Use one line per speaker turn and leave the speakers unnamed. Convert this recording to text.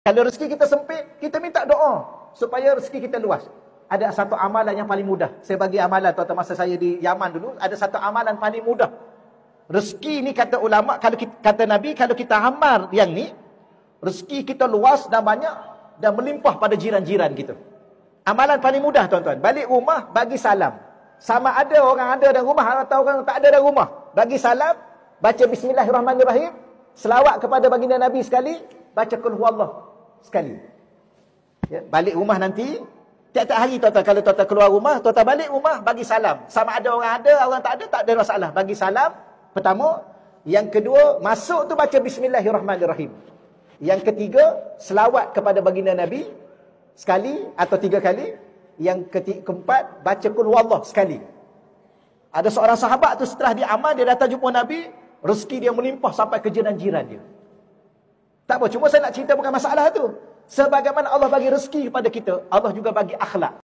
Kalau rezeki kita sempit, kita minta doa supaya rezeki kita luas. Ada satu amalan yang paling mudah. Saya bagi amalan tuan-tuan masa saya di Yaman dulu, ada satu amalan paling mudah. Rezeki ni kata ulama, kata Nabi, kalau kita amal yang ni, rezeki kita luas dan banyak dan melimpah pada jiran-jiran kita. Amalan paling mudah tuan-tuan. Balik rumah, bagi salam. Sama ada orang ada dalam rumah atau orang tak ada dalam rumah. Bagi salam, baca bismillahirrahmanirrahim, selawat kepada baginda Nabi sekali, baca qul huwallah sekali. Ya, balik rumah nanti, tiap-tiap hari tuan-tuan, kalau tuan-tuan keluar rumah, tuan-tuan balik rumah, bagi salam. Sama ada orang ada, orang tak ada masalah. Bagi salam, pertama. Yang kedua, masuk tu baca bismillahirrahmanirrahim. Yang ketiga, selawat kepada baginda Nabi sekali atau 3 kali. Yang keempat, baca qul huwallah sekali. Ada seorang sahabat tu setelah dia amal, dia datang jumpa Nabi, rezeki dia melimpah sampai ke jiran-jiran dia. Tak apa, cuma saya nak cerita bukan masalah tu. Sebagaimana Allah bagi rezeki kepada kita, Allah juga bagi akhlak.